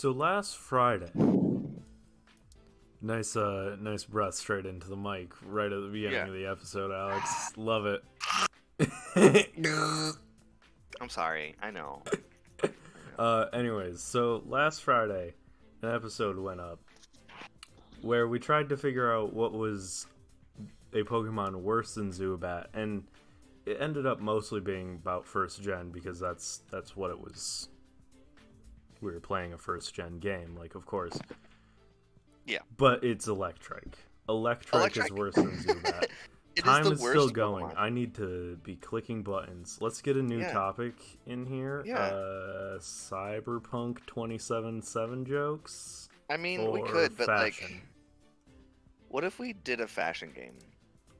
So last Friday, nice breath straight into the mic right at the beginning Yeah. of the episode, Alex. Love it. I'm sorry. I know. Anyways, so last Friday, an episode went up where we tried to figure out what was a Pokemon worse than Zubat, and it ended up mostly being about first gen because that's what it was. We were playing a first gen game, like, of course. Yeah. But it's Electric. Electric is worse than Zubat. It Time is is the worst still going. Pokemon. I need to be clicking buttons. Let's get a new topic in here. Yeah. Cyberpunk 2077 jokes. I mean, we or could, but fashion. like, what if we did a fashion game?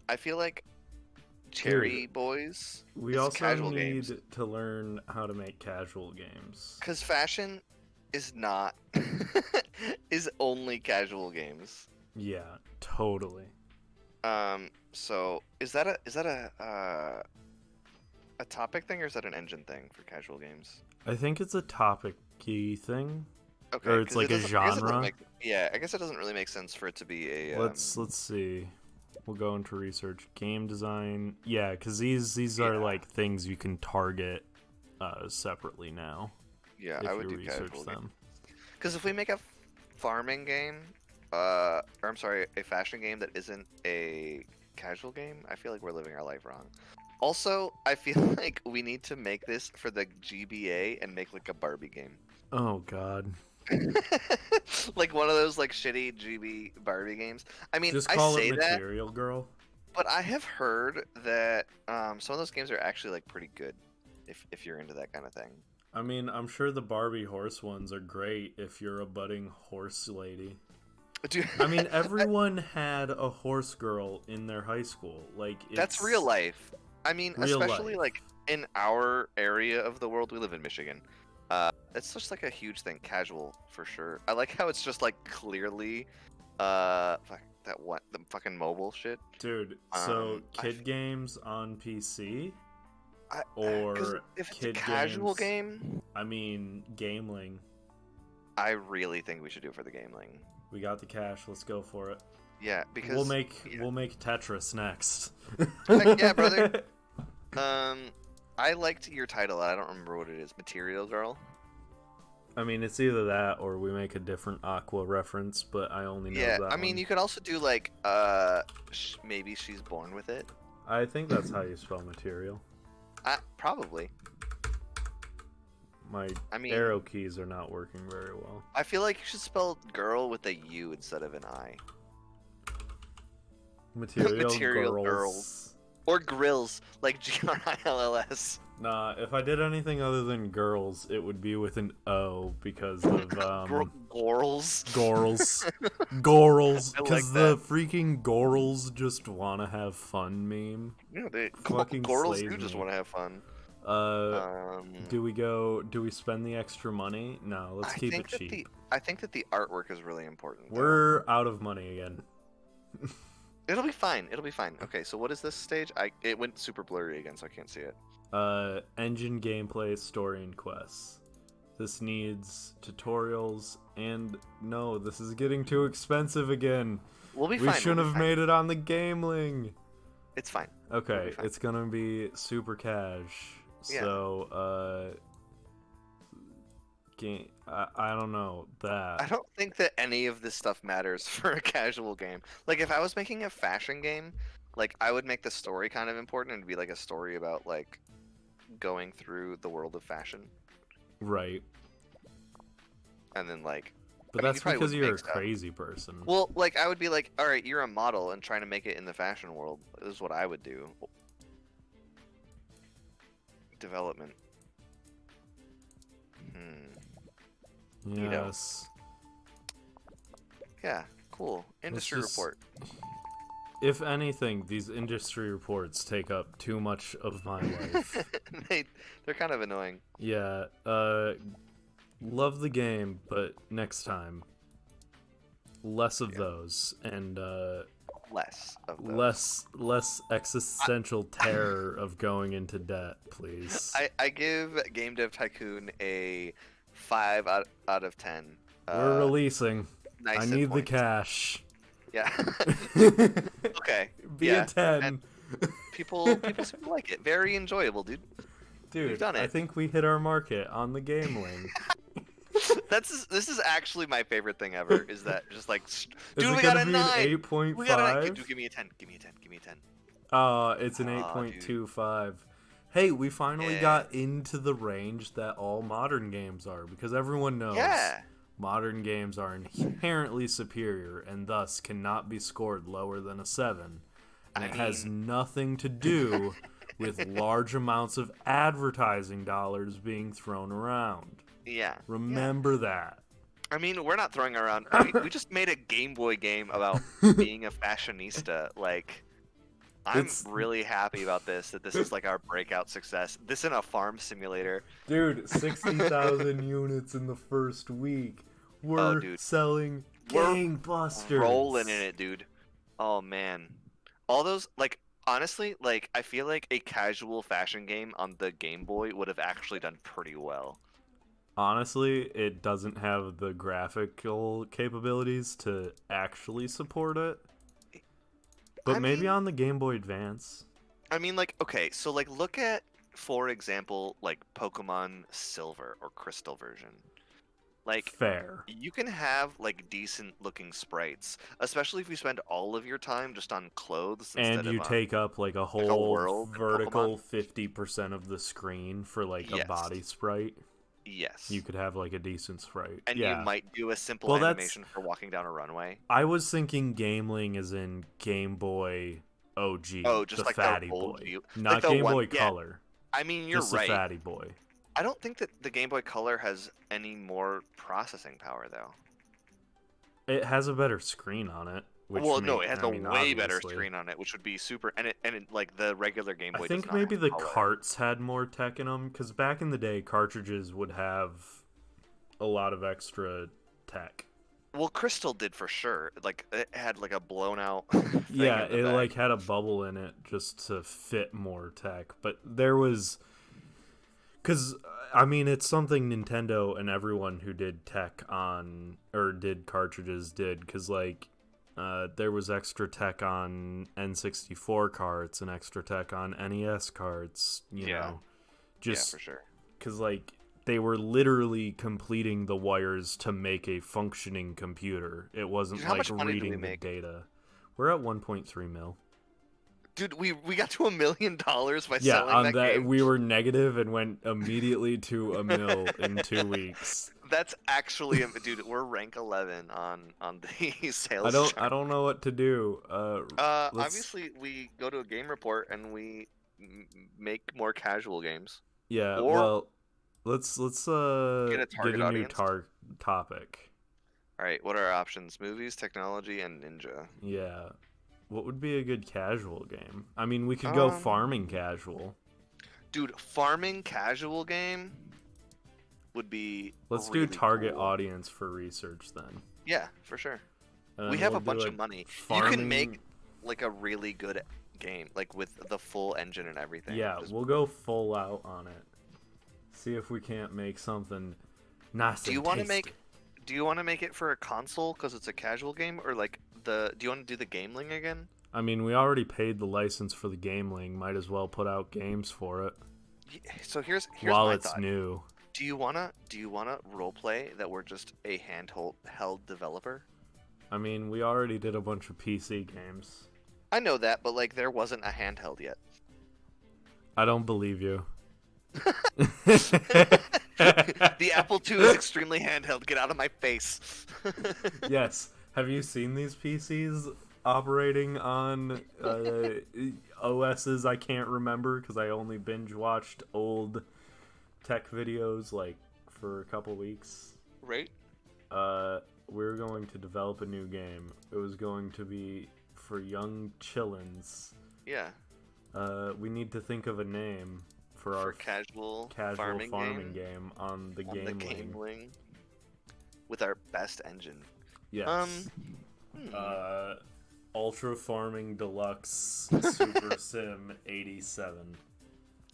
I feel like Cherry Boys We is also casual need games. to learn how to make casual games. Because fashion is not is only casual games. Yeah, totally. So is that a topic thing or is that an engine thing for casual games? I think it's a topic-y thing. Okay, Or it's 'cause like a I guess it doesn't genre. yeah, I guess it doesn't really make sense for it to be a. Let's see. We'll go into research. Game design. Yeah, because these are like things you can target separately now. Yeah, if I would you do research casual them. Because if we make a farming game, or I'm sorry, a fashion game that isn't a casual game, I feel like we're living our life wrong. Also, I feel like we need to make this for the GBA and make like a Barbie game. Oh God. Like one of those like shitty GB Barbie games. I mean, Just I call say it that, Material Girl. but I have heard that some of those games are actually like pretty good if you're into that kind of thing. I mean, I'm sure the Barbie horse ones are great if you're a budding horse lady. Dude, I mean, everyone had a horse girl in their high school. Like, that's real life. I mean, real especially life. like in our area of the world, we live in Michigan. It's just like a huge thing, casual for sure. I like how it's just like clearly, fuck, the fucking mobile shit. Dude, so kid games on PC or if it's kid a casual games, game, I mean, Gameling. I really think we should do it for the Gameling. We got the cash. Let's go for it. Yeah, because we'll make Tetris next. Heck yeah, brother. I liked your title. I don't remember what it is. Material Girl. I mean, it's either that or we make a different Aqua reference, but I only know that I mean, one. you could also do like maybe she's born with it. I think that's how you spell material. Probably. My arrow keys are not working very well. I feel like you should spell girl with a U instead of an I. Material girls. Or grills, like GRILLS. Nah, if I did anything other than girls, it would be with an O because of Gorals. Gorals. Gorals. I like Because the freaking Gorals just want to have fun meme. Yeah, they Fucking Gorals slays do just me. want to have fun. Do we spend the extra money? No, let's keep it cheap. I think that the artwork is really important. We're out of money again. It'll be fine. It'll be fine. Okay, so what is this stage? It went super blurry again, so I can't see it. Engine gameplay, story, and quests. This needs tutorials, and no, this is getting too expensive again. We'll be we fine. shouldn't have made it on the Gameling. It's fine. Okay, it's gonna be super cash. Yeah. So, I don't know that. I don't think that any of this stuff matters for a casual game. Like, if I was making a fashion game, like, I would make the story kind of important and be like a story about, like, going through the world of fashion. Right. And then, like... But that's because you're a crazy person. Well, like, I would be like, alright, you're a model and trying to make it in the fashion world. This is what I would do. Development. Yes. You know. Yeah, cool. Industry report. If anything, these industry reports take up too much of my life. They're kind of annoying. Yeah, love the game, but next time, less of those, and less existential terror of going into debt, please. I give Game Dev Tycoon a 5 out of 10 We're releasing. nice I hit need the points. cash. Yeah. Okay. Be Yeah. a 10. And people seem to like it. Very enjoyable, dude. We've Dude, done I it. think we hit our market on the gameling. This is actually my favorite thing ever. Is that just like, Is dude, it we got gonna a be an 9. 8.5? We got a 9. Dude, give me a 10. Give me a 10. Give me a 10. It's an Aw, dude. 8.25. Hey, we finally Yeah. got into the range that all modern games are, because everyone knows Yeah. modern games are inherently superior and thus cannot be scored lower than a 7. And it has nothing to do with large amounts of advertising dollars being thrown around. Yeah. Remember that. I mean, we're not throwing around. We just made a Game Boy game about being a fashionista. Like, I'm really happy about this. That this is like our breakout success. This in a farm simulator. Dude, 60,000 units in the first week. We're selling gangbusters. Rolling in it, dude. Oh man, all those, like, honestly, like, I feel like a casual fashion game on the Game Boy would have actually done pretty well. Honestly, it doesn't have the graphical capabilities to actually support it. But maybe on the Game Boy Advance. I mean, like, okay, so, like, look at, for example, like, Pokemon Silver or Crystal version. Like, fair. You can have, like, decent-looking sprites, especially if you spend all of your time just on clothes instead and you of take up, like, a whole world vertical 50% of the screen for, like, a body sprite. Yes. You could have, like, a decent sprite. And you might do a simple animation for walking down a runway. I was thinking Gameling is in Game Boy OG. Oh, just the like Fatty the old Boy. view. Not like the Game one, Boy Color. I mean, you're just right. The Fatty Boy. I don't think that the Game Boy Color has any more processing power, though. It has a better screen on it. Which no, it has a way better screen on it, which would be super. And it like the regular Game Boy. I think maybe the carts had more tech in them, because back in the day, cartridges would have a lot of extra tech. Well, Crystal did for sure. Like, it had like a blown out. Yeah, it like had a bubble in it just to fit more tech, but there was. Because, I mean, it's something Nintendo and everyone who did tech on, or did cartridges did, because, like, there was extra tech on N64 carts and extra tech on NES carts, you know. Just, for sure. Because, like, they were literally completing the wires to make a functioning computer. It wasn't, like, reading the data. We're at 1.3 mil. Dude, we got to $1 million by selling that game. We were negative and went immediately to $1 million in 2 weeks. That's actually, dude, we're rank 11 on the sales chart. I don't know what to do. Obviously, we go to a game report and we make more casual games. Yeah, well, let's get a new topic. All right, what are our options? Movies, technology, and ninja. Yeah. What would be a good casual game? I mean, we could go farming casual. Dude, farming casual game would be Let's really do target cool. audience for research then. Yeah, for sure. We have a bunch of money. You can make like a really good game, like with the full engine and everything. Yeah, we'll go full out on it. See if we can't make something nice. Do you want to make it for a console because it's a casual game, or like do you want to do the Gameling again? I mean, we already paid the license for the Gameling. Might as well put out games for it. So here's while my it's thought. new. Do you wanna roleplay that we're just a handheld developer? I mean, we already did a bunch of PC games. I know that, but like there wasn't a handheld yet. I don't believe you. The Apple II is extremely handheld. Get out of my face. Yes. Have you seen these PCs operating on OSs I can't remember because I only binge watched old tech videos like for a couple weeks? Right. We're going to develop a new game. It was going to be for young chillins. Yeah. We need to think of a name for our casual farming game on the Gameling. With our best engine. Yes. Ultra Farming Deluxe Super Sim 87.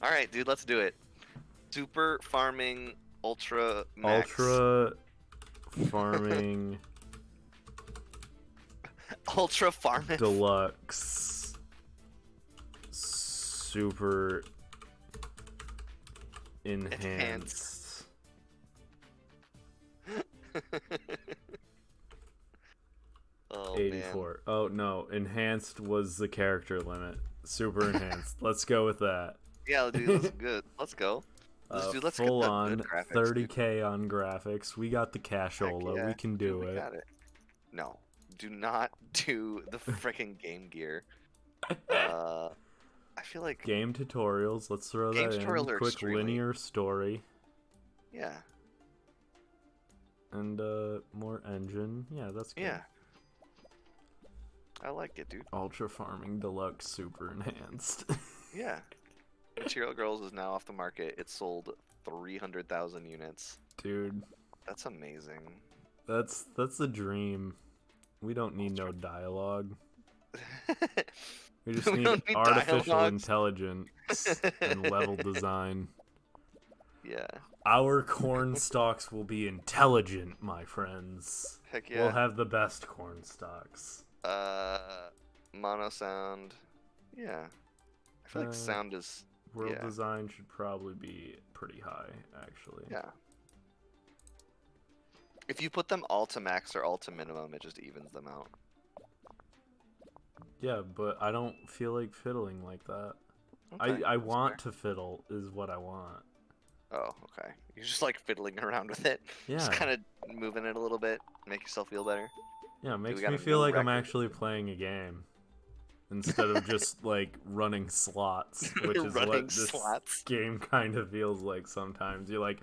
All right, dude, let's do it. Super Farming Ultra Max. Ultra Farming Ultra Farm. Deluxe Super Enhanced. Oh 84. man. Oh no, enhanced was the character limit. Super enhanced. Let's go with that. Yeah, dude, that's good. Let's go. Let's get Full the on graphics, 30K on graphics. We got the Heck cashola. yeah. We can Dude, do we it. got it. No, do not do the freaking Game Gear. I feel like Game tutorials. Let's throw game that in. tutorials are Quick extremely... linear story. Yeah. And more engine. Yeah, that's good. Yeah. I like it, dude. Ultra Farming Deluxe Super Enhanced. Yeah. Material Girls is now off the market. It sold 300,000 units. Dude, That's amazing. that's a dream. We don't need no dialogue. We just We need don't need artificial dialogues. intelligence and level design. Yeah. Our corn stalks will be intelligent, my friends. Heck yeah. We'll have the best corn stalks. Mono sound. Yeah. I feel like sound is... World yeah. design should probably be pretty high, actually. Yeah. If you put them all to max or all to minimum, it just evens them out. Yeah, but I don't feel like fiddling like that. Okay, I that's want fair. to fiddle, is what I want. Oh, okay. You're just like fiddling around with it. Yeah. Just kind of moving it a little bit, make yourself feel better. Yeah, it makes got me a feel new like I'm record. actually playing a game. Instead of just, like, running slots, which is Running what this slots. game kind of feels like sometimes. You're like...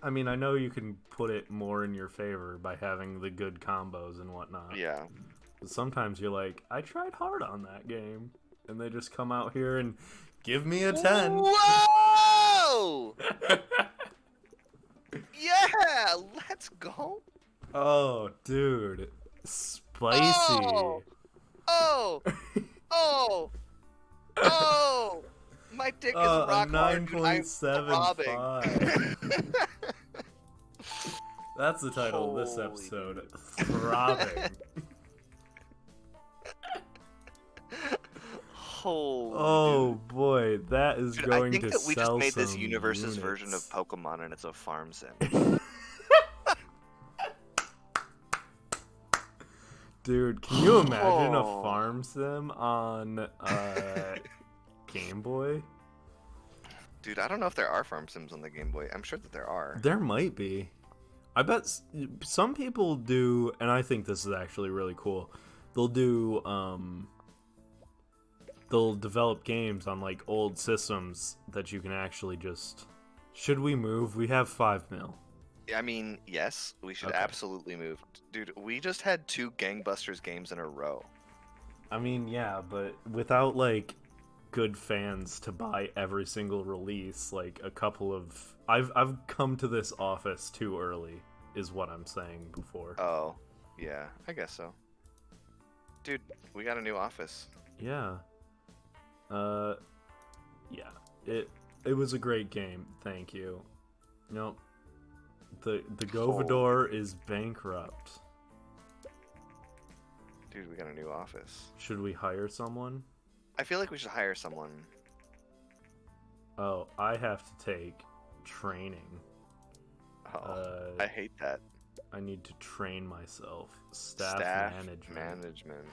I mean, I know you can put it more in your favor by having the good combos and whatnot. Yeah. But sometimes you're like, I tried hard on that game. And they just come out here and give me a 10. Whoa! Yeah, let's go. Oh, dude. Spicy. Oh! Oh! Oh! Oh! My dick is rock hard, dude. I'm throbbing. 9.75. That's the title of this Holy episode. Throbbing. Holy Oh dude. boy, that is Dude, going I think to that we just sell made this some universe's version of units. Pokemon and it's a farm sim. Dude, can you imagine a Oh. farm sim on Game Boy? Dude, I don't know if there are farm sims on the Game Boy. I'm sure that there are. There might be. I bet some people do, and I think this is actually really cool. They'll do, they'll develop games on like old systems that you can actually just. Should we move? We have 5 mil. I mean, yes, we should Okay. absolutely move. Dude, we just had 2 Gangbusters games in a row. I mean, yeah, but without like good fans to buy every single release, like a couple of I've come to this office too early, is what I'm saying before. Oh, yeah, I guess so. Dude, we got a new office. Yeah. Yeah. It was a great game. Thank you. Nope. The Govador is bankrupt. Dude, we got a new office. Should we hire someone? I feel like we should hire someone. Oh, I have to take training. Oh, I hate that. I need to train myself. Staff management.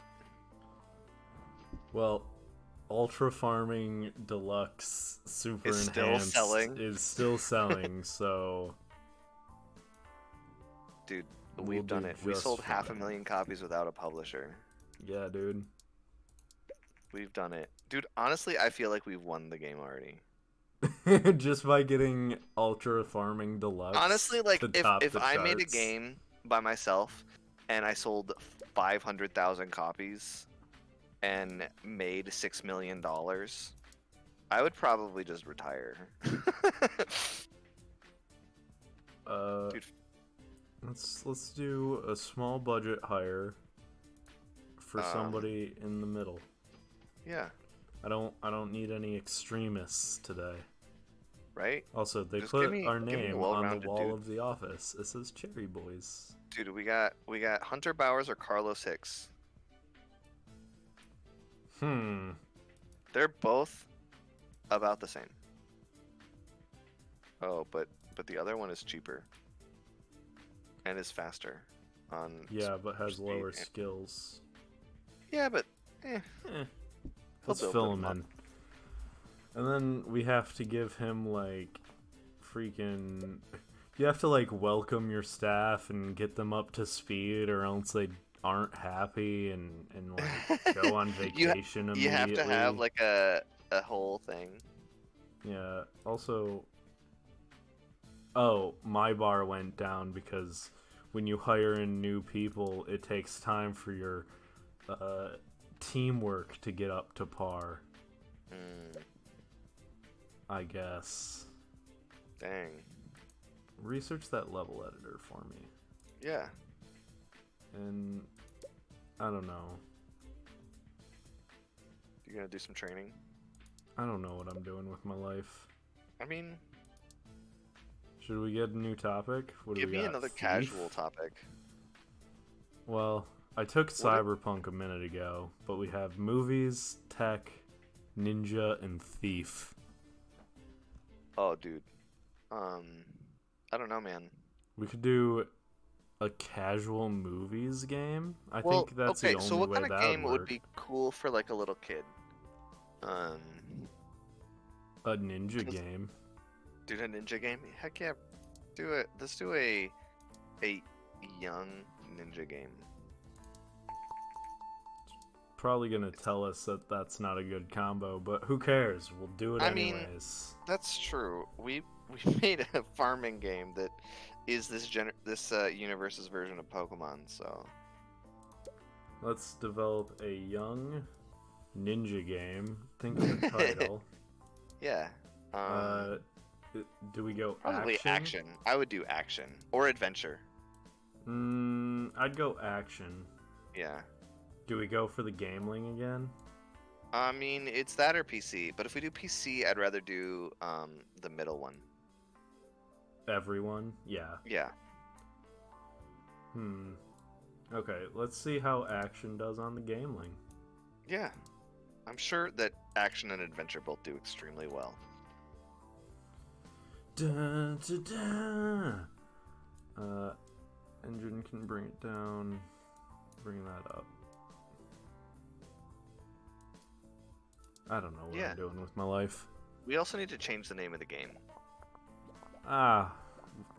Well, Ultra Farming Deluxe Super Is still Enhanced selling. is still selling, so Dude, we'll we've done do it. We just sold fine. 500,000 copies without a publisher. Yeah, dude. We've done it. Dude, honestly, I feel like we've won the game already. Just by getting Ultra Farming Deluxe. Honestly, like, to top if the I made a charts. game by myself and I sold 500,000 copies and made $6 million, I would probably just retire. Dude. Let's do a small budget hire for somebody in the middle. Yeah. I don't need any extremists today. right? Also, they Just put our give me a name on the well-rounded wall dude. of the office. It says Cherry Boys. Dude, we got Hunter Bowers or Carlos Hicks. They're both about the same. Oh, but the other one is cheaper and is faster on. Yeah, but has speed. lower skills. Yeah, but Let's build fill them him up. in. And then we have to give him like freaking. You have to like welcome your staff and get them up to speed, or else they aren't happy and like go on vacation immediately. You have to have like a whole thing. Yeah. Also, oh, my bar went down because when you hire in new people, it takes time for your teamwork to get up to par. I guess. Dang. Research that level editor for me. Yeah. And I don't know. You gonna do some training? I don't know what I'm doing with my life. I mean, Should we get a new topic? What do give we me got? another Thief? casual topic. Well, I took Cyberpunk a minute ago, but we have movies, tech, ninja, and thief. Oh, dude. I don't know, man. We could do a casual movies game. I think that's the okay. only So what way kind of that game would would work. be cool for like a little kid? A ninja game. Dude, a ninja game? Heck yeah. Do it. Let's do a young ninja game. Probably gonna tell us that that's not a good combo, but who cares? We'll do it I mean, anyways. That's true. We made a farming game that is this universe's version of Pokemon. So Let's develop a young ninja game. Think of the title. yeah. Do we go Probably action. I would do action or adventure. I'd go action. Yeah. Do we go for the Gameling again? I mean, it's that or PC. But if we do PC, I'd rather do the middle one. Everyone? Yeah. Yeah. Okay, let's see how action does on the Gameling. Yeah. I'm sure that action and adventure both do extremely well. Dun, dun, dun. Engine can bring it down. Bring that up. I don't know what I'm doing with my life. We also need to change the name of the game.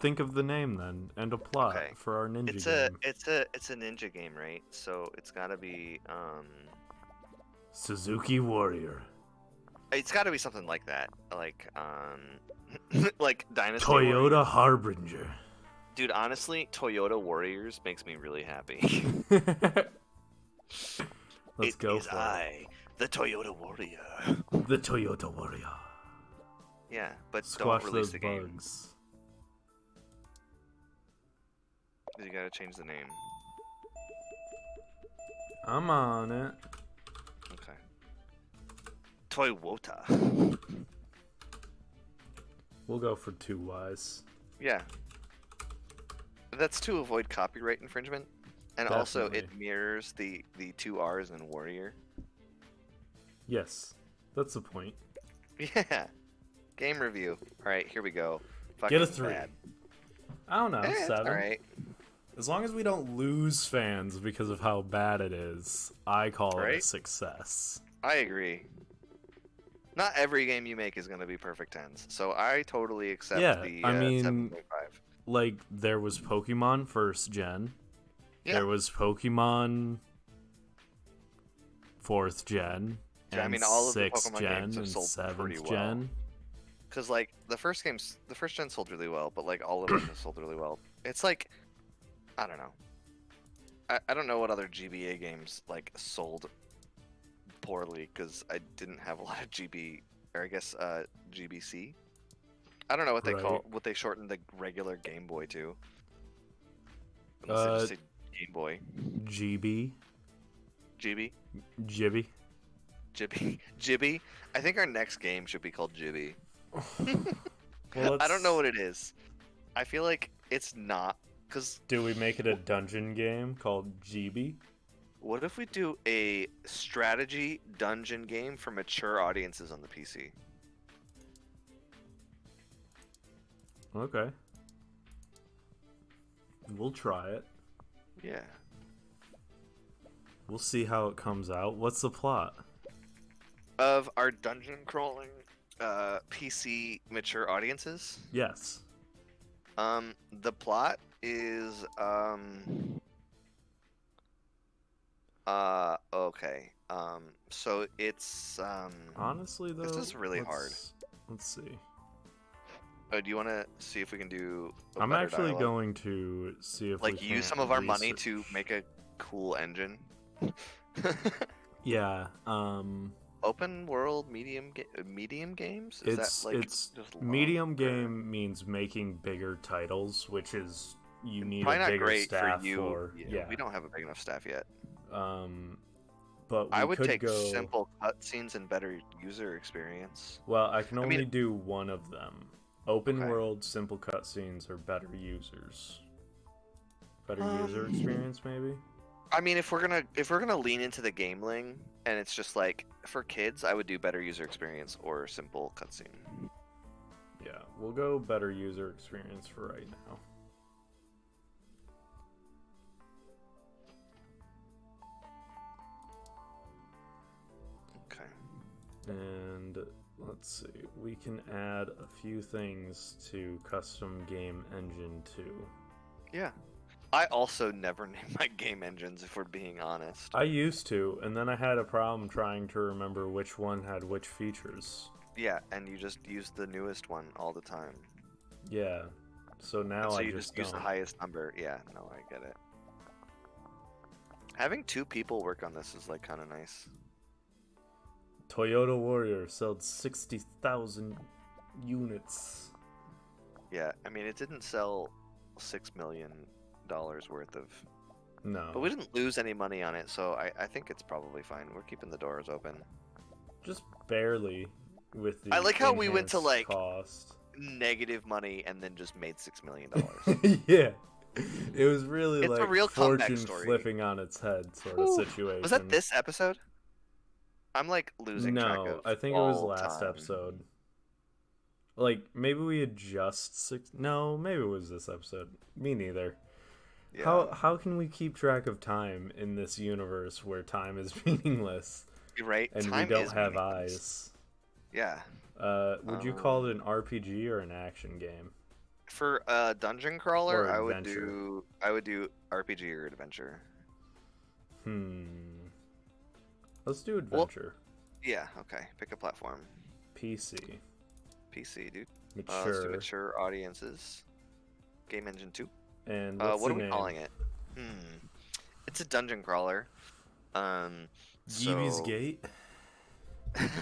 Think of the name then and a plot for our ninja game. It's a ninja game, right? So it's gotta be Suzuki Warrior. It's gotta be something like that, like like Dynasty. Toyota Warriors. Harbinger. Dude, honestly, Toyota Warriors makes me really happy. Let's go for it. The Toyota Warrior. The Toyota Warrior. Yeah, but Squash don't release those the game. bugs. You gotta change the name. I'm on it. Okay. Toyota. We'll go for 2Ys. Yeah. That's to avoid copyright infringement. And also it Definitely. mirrors the 2 R's in Warrior. Yes, that's the point. Yeah. Game review. Alright, here we go. Get a Fucking 3. bad. I don't know, It's 7. alright. As long as we don't lose fans because of how bad it is, I call it a success. I agree. Not every game you make is going to be perfect 10s, so I totally accept the I mean, 7.5. Like, there was Pokemon first gen. Yeah. There was Pokemon 4th gen. Yeah, I and mean, all of the 6th Pokemon gen games have and sold 7th pretty well. gen. Because, like, the first gen sold really well, but, like, all of them have sold really well. It's like, I don't know. I don't know what other GBA games, like, sold poorly, because I didn't have a lot of GB, or I guess, GBC. I don't know what they what they shortened the regular Game Boy to. Unless they just say Game Boy. GB. GB? Jibby. Jibby. Jibby? I think our next game should be called Jibby. Well, I don't know let's. what it is. I feel like it's not, because Do we make it a dungeon game called GB? what if we do a strategy dungeon game for mature audiences on the PC? Okay. We'll try it. Yeah. We'll see how it comes out. What's the plot? Of our dungeon crawling PC mature audiences. Yes. The plot is okay. So it's Honestly, though, this is really hard. Let's see. Oh, do you want to see if we can do a I'm better actually dialogue? going to see if Like we use can't some of our money research. to make a cool engine. Yeah. Open world medium games? Is that like It's just long, medium or- game means making bigger titles, which is you need Probably a not bigger great staff for you. for. Yeah. We don't have a big enough staff yet. But I we would could take go. simple cutscenes and better user experience. Well, I can I only mean- do one of them. Open Okay. world simple cutscenes or better users. Better user experience, maybe. I mean, if we're gonna lean into the gameling and it's just like for kids, I would do better user experience or simple cutscene. Yeah, we'll go better user experience for right now. Okay. And let's see, we can add a few things to custom game engine 2. Yeah. I also never name my game engines, if we're being honest. I used to, and then I had a problem trying to remember which one had which features. Yeah, and you just use the newest one all the time. Yeah, so now And so I you just use the don't. highest number. Yeah, no, I get it. Having 2 people work on this is like kind of nice. Toyota Warrior sold 60,000 units. Yeah, I mean, it didn't sell $6 million worth of. No. But we didn't lose any money on it, so I think it's probably fine. We're keeping the doors open. Just barely with the I like how we went to, enhanced like, cost. Negative money and then just made $6 million. Yeah. It was really It's a like real comeback fortune story. flipping on its head sort of Whew. situation. Was that this episode? I'm like losing track No, of I think it was all last time. episode. Like maybe we had just six. No, maybe it was this episode. Me neither. Yeah. How can we keep track of time in this universe where time is meaningless You're right. and Time we don't is have meaningless. eyes? Yeah. Would you call it an RPG or an action game? For a dungeon crawler, Or I would adventure. do RPG or adventure. Let's do adventure. Yeah. Okay. Pick a platform. PC. PC, dude. Mature. Let's do mature audiences. Game Engine 2. And what's What the are we name? calling it? It's a dungeon crawler. Jeevy's So... Gate.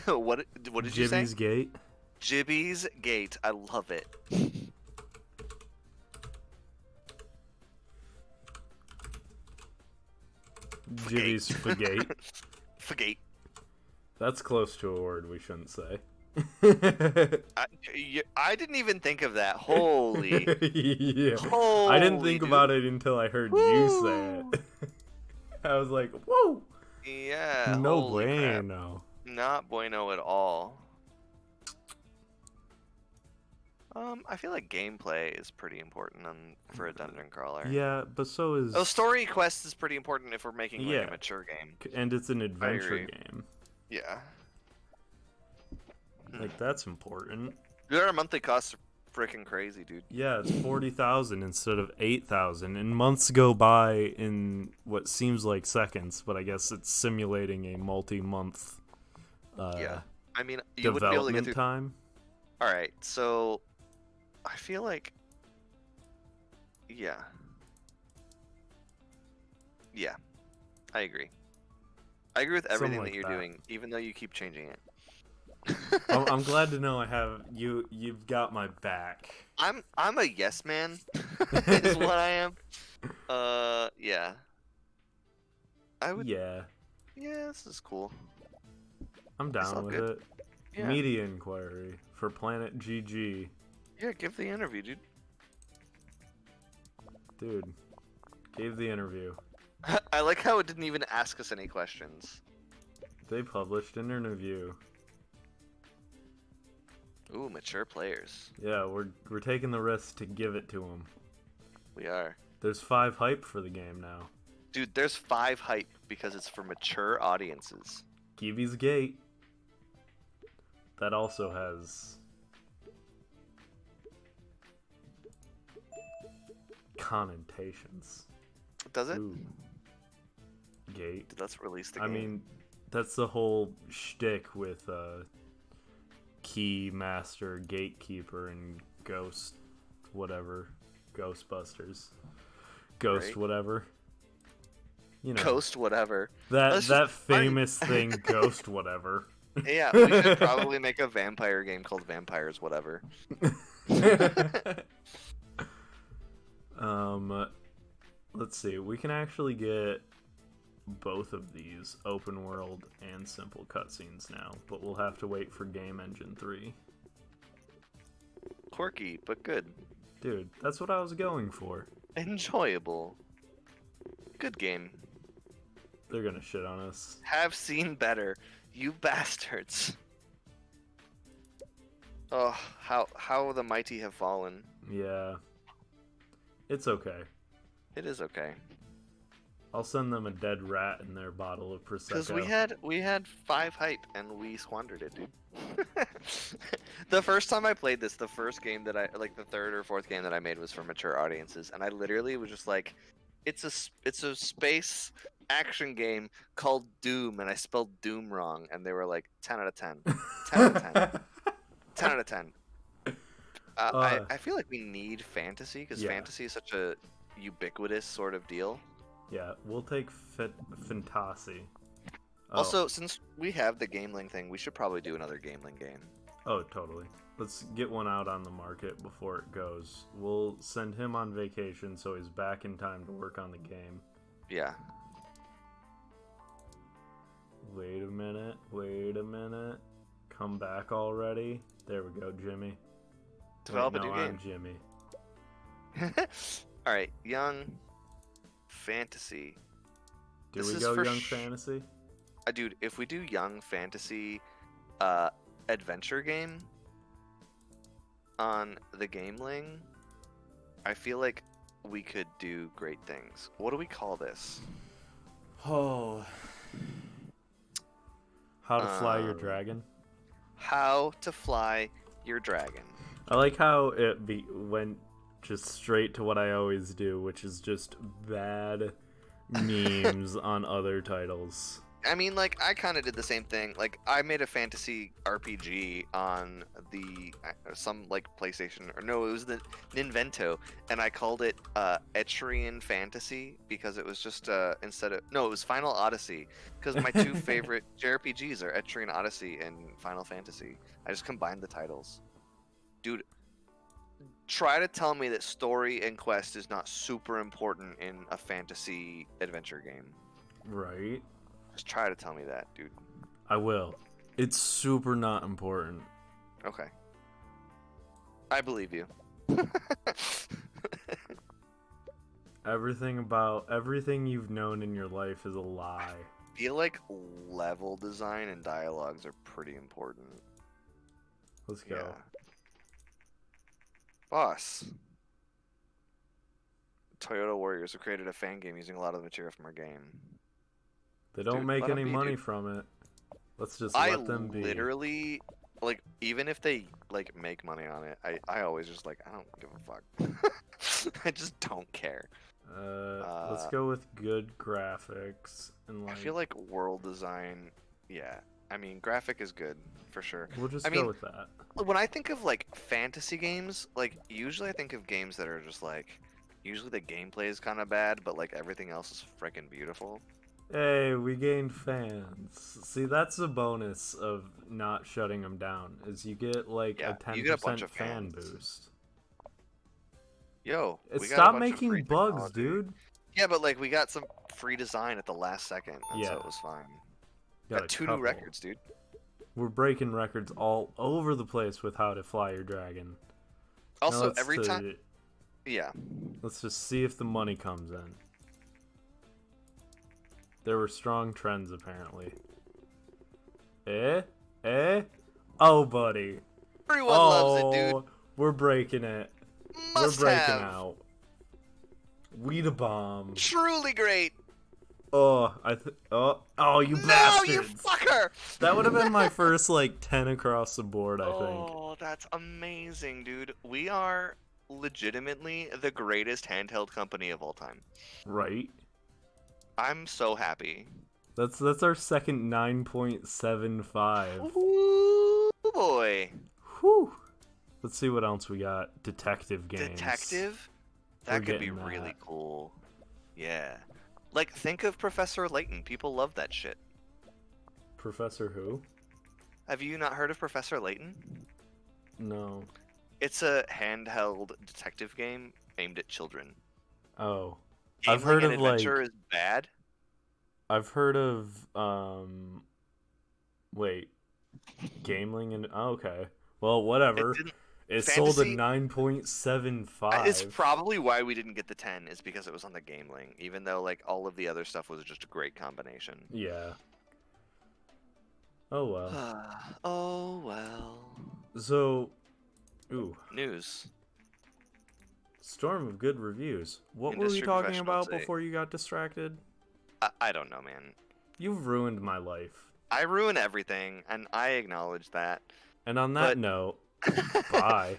what did you say? Jibby's Gate. Jibby's Gate. I love it. Jibby's Spagate. Fagate. That's close to a word we shouldn't say. I didn't even think of that. Holy. Yeah. Holy, I didn't think dude. about it until I heard you say it. I was like, whoa! Yeah. No holy crap. bueno. Not bueno at all. I feel like gameplay is pretty important for a dungeon crawler. Yeah, but so is... Oh, story quest is pretty important if we're making like Yeah. a mature game. And it's an adventure agree. game. Yeah. Like, that's important. Dude, our monthly costs are freaking crazy, dude. Yeah, it's 40,000 instead of 8,000, and months go by in what seems like seconds, but I guess it's simulating a multi-month Yeah. I mean, you wouldn't be able to get development through. time. All right, so I feel like, yeah, I agree. I agree with everything like that you're that. doing, even though you keep changing it. I'm glad to know I have you. You've got my back. I'm a yes man, is what I am. Yeah. I would. Yeah, Yeah, this is cool. I'm It's all down with good. it. Yeah. Media inquiry for Planet GG. Yeah, give the interview, dude. Dude, gave the interview. I like how it didn't even ask us any questions. They published an interview. Ooh, mature players. Yeah, we're taking the risk to give it to them. We are. There's 5 hype for the game now. Dude, there's 5 hype because it's for mature audiences. Kiwi's Gate. That also has connotations. Does it? Ooh. Gate. Dude, let's release the game. I mean, that's the whole shtick with Key Master, Gatekeeper, and Ghost, whatever, Ghostbusters, Ghost, Right. whatever. You know, Ghost whatever. that famous thing, Ghost, whatever. Yeah, we should probably make a vampire game called Vampires Whatever. Let's see. We can actually get both of these, open world and simple cutscenes now, but we'll have to wait for Game Engine 3. Quirky, but good. Dude, that's what I was going for. Enjoyable. Good game. They're gonna shit on us. Have seen better, you bastards. Oh, how the mighty have fallen. Yeah. It's okay. It is okay. I'll send them a dead rat in their bottle of Prosecco. Because we had 5 hype and we squandered it, dude. The first time I played this, the first game that like the third or fourth game that I made was for mature audiences, and I literally was just like, it's a space action game called Doom, and I spelled Doom wrong, and they were like 10 out of 10, 10 out of 10, 10 out of 10. I feel like we need fantasy because fantasy is such a ubiquitous sort of deal. Yeah, we'll take Fantasy. Oh. Also, since we have the Gameling thing, we should probably do another Gameling game. Oh, totally. Let's get one out on the market before it goes. We'll send him on vacation so he's back in time to work on the game. Yeah. Wait a minute. Come back already. There we go, Jimmy. Develop Wait, a new no, game. I'm Jimmy. Alright, young fantasy. Do This we is go for young fantasy? Dude, if we do young fantasy adventure game on the Gameling, I feel like we could do great things. What do we call this? Oh. How to fly your dragon? How to fly your dragon. I like how it went just straight to what I always do, which is just bad memes on other titles. I mean, like, I kind of did the same thing. Like, I made a fantasy RPG on some, like, PlayStation, or no, it was the Ninvento, and I called it Etrian Fantasy, because it was just, it was Final Odyssey, because my 2 favorite JRPGs are Etrian Odyssey and Final Fantasy. I just combined the titles. Dude, try to tell me that story and quest is not super important in a fantasy adventure game. Right? Just try to tell me that, dude. I will. It's super not important. Okay. I believe you. Everything you've known in your life is a lie. I feel like level design and dialogues are pretty important. Let's go. Yeah. Boss. Toyota Warriors have created a fan game using a lot of the material from our game. They don't Dude, make let 'em any be, money dude. from it. Let's just I let them be. literally, like, even if they, like, make money on it, I always just, like, I don't give a fuck. I just don't care. Let's go with good graphics and like. I feel like world design, yeah. I mean, graphic is good, for sure. We'll just I go mean, with that. When I think of, like, fantasy games, like, usually I think of games that are just, like, usually the gameplay is kind of bad, but, like, everything else is freaking beautiful. Hey, we gained fans. See, that's the bonus of not shutting them down, is you get, like, Yeah, a you get a bunch 10% of fan fans. boost. Yo, we got a Stop bunch of making free bugs, technology. dude. Yeah, but, like, we got some free design at the last second, and Yeah. so it was fine. Got a Got 2 couple. new records, dude. We're breaking records all over the place with How to Fly Your Dragon. Now Also, every time, yeah. let's just see if the money comes in. There were strong trends apparently. Eh? Oh, buddy. Everyone loves it, dude. Oh, we're breaking it. We're Must breaking have. out. We the bomb. Truly great. Oh, oh, you No, bastards! you fucker! That would have been my first like 10 across the board, I think. Oh, that's amazing, dude. We are legitimately the greatest handheld company of all time. Right? I'm so happy. That's our second 9.75. Ooh, boy. Whew. Let's see what else we got. Detective games. Detective? We're That could be getting really that. cool. Yeah. Like, think of Professor Layton. People love that shit. Professor who? Have you not heard of Professor Layton? No. It's a handheld detective game aimed at children. Oh. Gambling I've heard and of adventure like is bad. I've heard of wait. Gameling and oh, okay. Well, It whatever. didn't. It sold a Fantasy 9.75. is probably why we didn't get the 10 is because it was on the Gameling, even though like all of the other stuff was just a great combination. Yeah. Oh well. Oh well. So, ooh, News. storm of good reviews. What were we Industry talking professionals about say. before you got distracted? I don't know, man. You've ruined my life. I ruin everything, and I acknowledge that. And on that But note, bye.